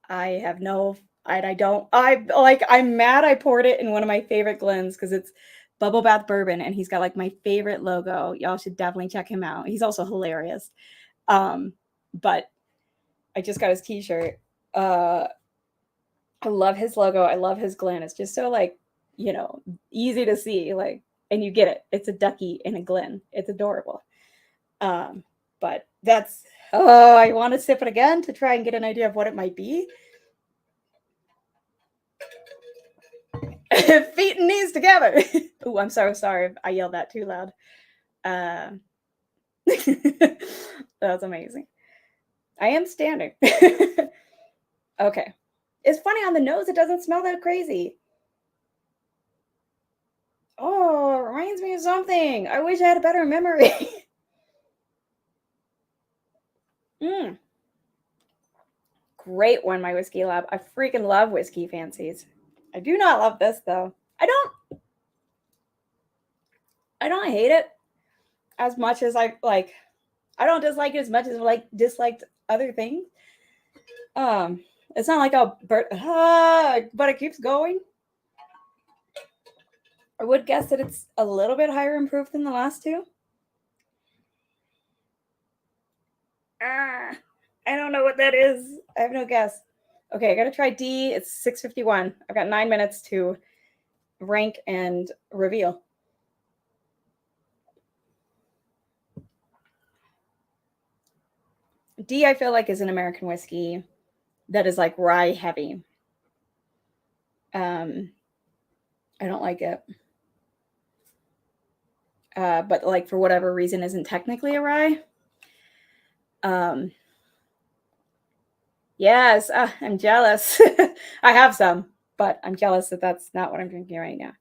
I have no, I'm mad I poured it in one of my favorite Glens because it's Bubble Bath Bourbon and he's got like my favorite logo. Y'all should definitely check him out. He's also hilarious. But I just got his t-shirt. I love his logo. I love his Glen. It's just so like easy to see, like, and you get it. It's a ducky in a Glen. It's adorable. But that's, I want to sip it again to try and get an idea of what it might be. Feet and knees together. Oh, I'm so sorry. I yelled that too loud. That's amazing. I am standing. Okay. It's funny, on the nose, it doesn't smell that crazy. Oh, it reminds me of something. I wish I had a better memory. Great one, my whiskey lab. I freaking love whiskey fancies. I do not love this, though. I don't hate it as much as I like. I don't dislike it as much as I disliked other things. It's not like I'll but it keeps going. I would guess that it's a little bit higher in proof than the last two. I don't know what that is. I have no guess. Okay, I gotta try D. It's 6:51. I've got 9 minutes to rank and reveal. D, I feel like, is an American whiskey that is like rye heavy. I don't like it. But like for whatever reason isn't technically a rye. Yes, I'm jealous. I have some, but I'm jealous that that's not what I'm drinking right now.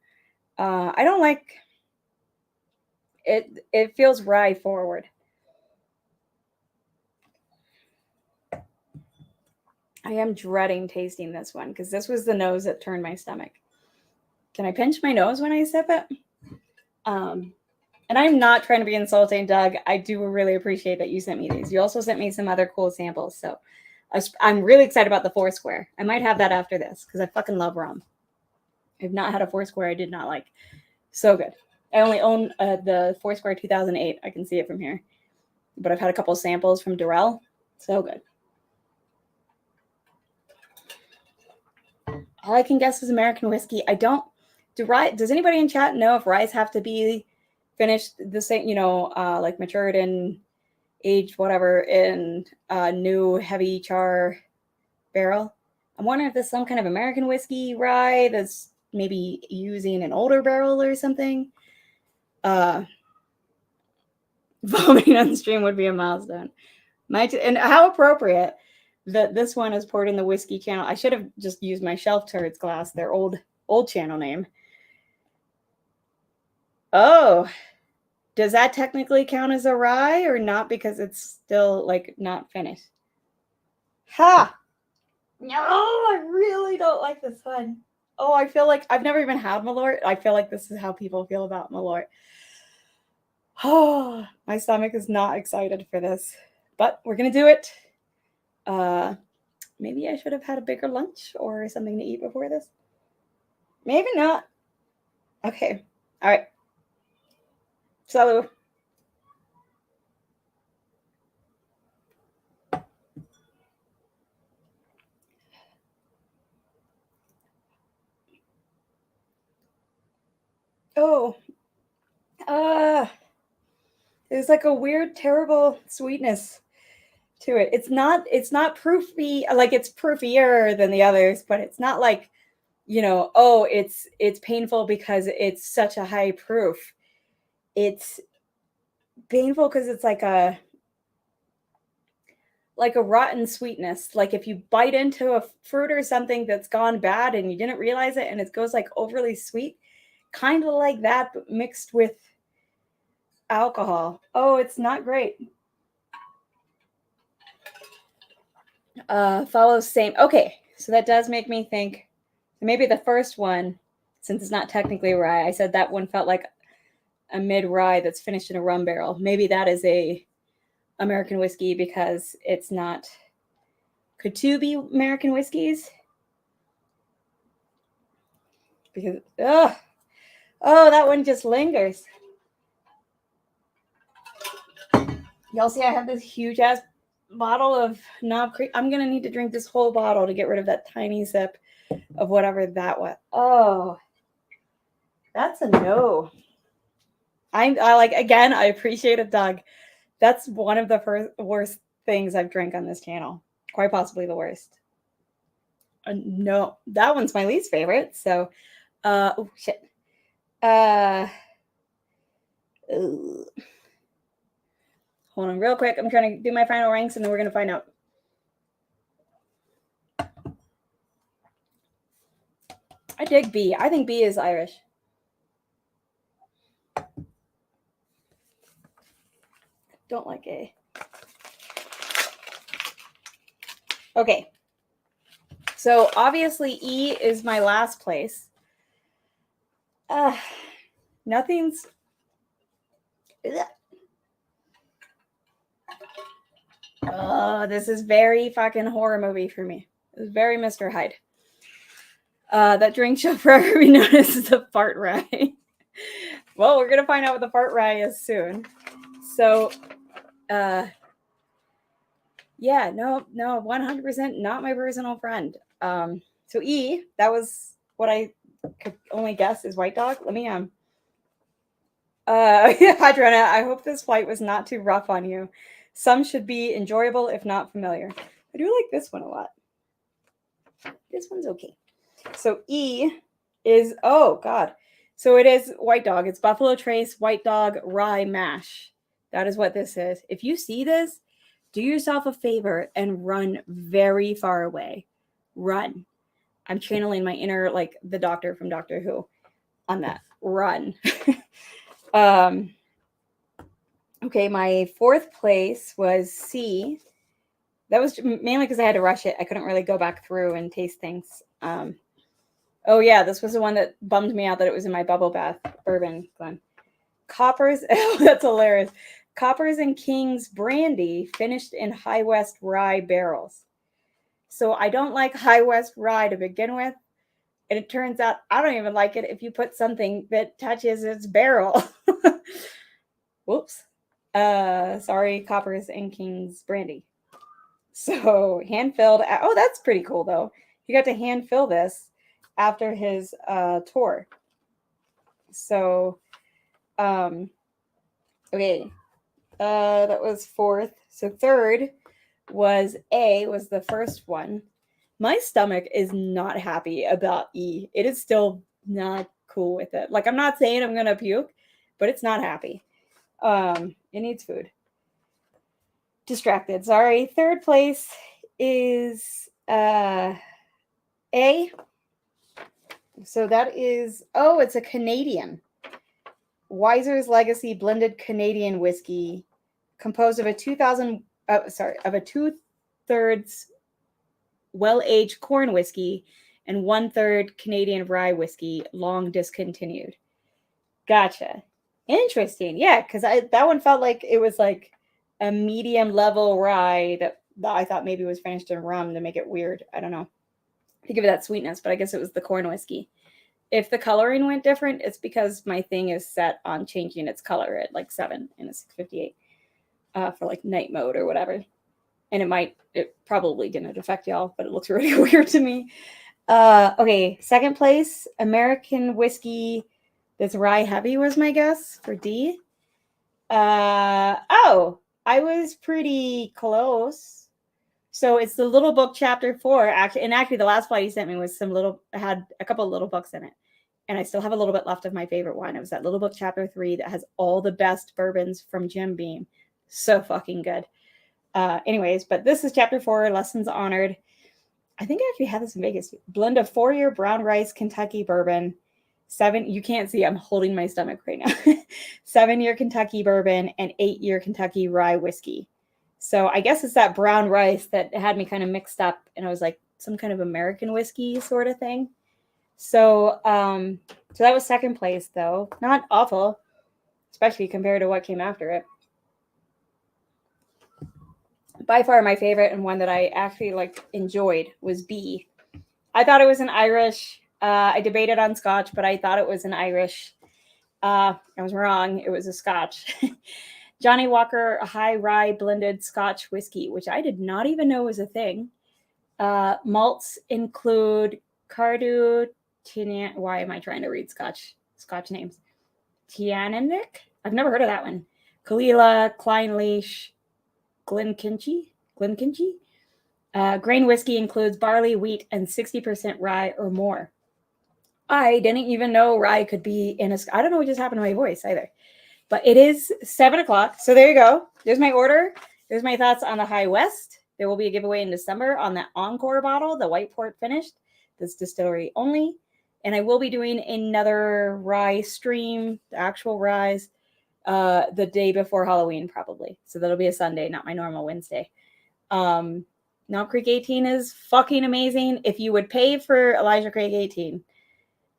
I don't like it. It feels rye forward. I am dreading tasting this one because this was the nose that turned my stomach. Can I pinch my nose when I sip it? And I'm not trying to be insulting, Doug. I do really appreciate that you sent me these. You also sent me some other cool samples. So I'm really excited about the Foursquare. I might have that after this because I fucking love rum. I've not had a Foursquare I did not like. So good. I only own the Foursquare 2008. I can see it from here. But I've had a couple samples from Durrell. So good. All I can guess is American whiskey. I don't. Does anybody in chat know if ryes have to be finished the same, like matured and aged, whatever, in a new heavy char barrel? I'm wondering if there's some kind of American whiskey rye that's maybe using an older barrel or something. Vomiting on stream would be a milestone. And how appropriate that this one is poured in the whiskey channel. I should have just used my Shelf Turds glass, their old channel name. Oh, does that technically count as a rye or not because it's still like not finished? Ha! No, I really don't like this one. Oh, I feel like I've never even had Malort. I feel like this is how people feel about Malort. Oh, my stomach is not excited for this, but we're going to do it. Maybe I should have had a bigger lunch or something to eat before this. Maybe not. Okay. All right. Salud. Oh. There's like a weird, terrible sweetness to it. It's not proofy, like it's proofier than the others, but it's not like, it's painful because it's such a high proof. It's painful because it's like a rotten sweetness. Like if you bite into a fruit or something that's gone bad and you didn't realize it and it goes like overly sweet, kind of like that, but mixed with alcohol. Oh, it's not great. Follows same. Okay, so that does make me think maybe the first one, since it's not technically rye, I said that one felt like a mid-rye that's finished in a rum barrel. Maybe that is a American whiskey because it's not. Could two be American whiskeys? Because oh, that one just lingers. Y'all see I have this huge ass bottle of Knob Creek. I'm gonna need to drink this whole bottle to get rid of that tiny sip of whatever that was. Oh, That's a no. I like, again, I appreciate it, Doug. That's one of the worst things I've drank on this channel. Quite possibly the worst. No, that one's my least favorite. So, oh shit. Hold on real quick. I'm trying to do my final ranks and then we're going to find out. I dig B. I think B is Irish. Don't like A. Okay. So obviously E is my last place. Nothing's... Oh, this is very fucking horror movie for me. It's very Mr. Hyde. That drink shall forever be known as the fart rye. Well, we're gonna find out what the fart rye is soon. So, yeah, no, 100% not my personal friend. So E, that was what I could only guess is White Dog. Let me Adriana, I hope this flight was not too rough on you. Some should be enjoyable, if not familiar. I do like this one a lot. This one's okay. So E is, oh God. So it is White Dog. It's Buffalo Trace White Dog Rye Mash. That is what this is. If you see this, do yourself a favor and run very far away. Run. I'm channeling my inner, like the doctor from Doctor Who on that. Run. Okay, my fourth place was C. That was mainly because I had to rush it. I couldn't really go back through and taste things. Oh yeah, this was the one that bummed me out that it was in my bubble bath bourbon. Glenn. Coppers, oh, that's hilarious. Coppers and Kings brandy finished in High West rye barrels. So I don't like High West rye to begin with. And it turns out I don't even like it if you put something that touches its barrel. Whoops. Sorry, Coppers and Kings brandy. So hand-filled. Oh, that's pretty cool though. He got to hand fill this after his tour. So okay. That was fourth. So third was A, was the first one. My stomach is not happy about E. It is still not cool with it. Like, I'm not saying I'm gonna puke, but it's not happy. It needs food. Distracted. Sorry. Third place is A. So that is, oh, it's a Canadian. Weiser's Legacy blended Canadian whiskey, composed of a 2/3 well-aged corn whiskey and 1/3 Canadian rye whiskey, long discontinued. Gotcha. Interesting. Yeah, because that one felt like it was like a medium level rye that I thought maybe was finished in rum to make it weird. I don't know. To give it that sweetness, but I guess it was the corn whiskey. If the coloring went different, it's because my thing is set on changing its color at like 7 in a 658 for like night mode or whatever. And it probably didn't affect y'all, but it looks really weird to me. Okay, second place, American whiskey that's rye heavy was my guess for D. Oh, I was pretty close. So it's the Little Book Chapter 4. Actually, the last flight he sent me was had a couple of little books in it. And I still have a little bit left of my favorite one. It was that Little Book Chapter 3 that has all the best bourbons from Jim Beam. So fucking good. Anyways, but this is Chapter 4, Lessons Honored. I think I actually had this in Vegas. Blend of 4-year brown rice Kentucky bourbon. You can't see, I'm holding my stomach right now. 7-year Kentucky bourbon and 8-year Kentucky rye whiskey. So I guess it's that brown rice that had me kind of mixed up. And I was like, some kind of American whiskey sort of thing. So that was second place, though. Not awful, especially compared to what came after it. By far my favorite and one that I actually enjoyed was B. I thought it was an Irish. I debated on Scotch, but I thought it was an Irish. I was wrong. It was a Scotch. Johnny Walker High Rye Blended Scotch Whiskey, which I did not even know was a thing. Malts include Cardu. Why am I trying to read Scotch Scotch names. Tiananik? I've never heard of that one. Kalila, Kleinleash, Glenkinchie. Grain whiskey includes barley, wheat, and 60% rye or more. I didn't even know rye could be in a... I don't know what just happened to my voice either. But it is 7 o'clock. So there you go. There's my order. There's my thoughts on the High West. There will be a giveaway in December on that Encore bottle, the white port finished. This distillery only. And I will be doing another rye stream, the actual ryes, the day before Halloween probably. So that'll be a Sunday, not my normal Wednesday. Knob Creek 18 is fucking amazing. If you would pay for Elijah Craig 18,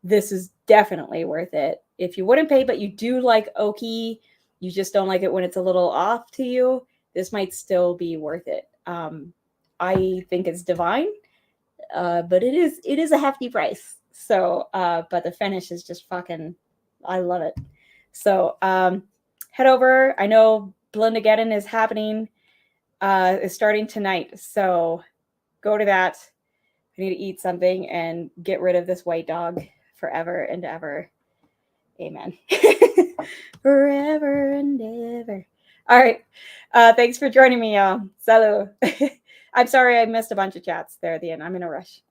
this is definitely worth it. If you wouldn't pay, but you do like oaky, you just don't like it when it's a little off to you, this might still be worth it. I think it's divine, but it is a hefty price. So, but the finish is just fucking, I love it. So, head over. I know Blindageddon is happening, is starting tonight. So go to that. I need to eat something and get rid of this white dog forever and ever. Amen. Forever and ever. All right. Thanks for joining me, y'all. Salud. I'm sorry I missed a bunch of chats there at the end. I'm in a rush.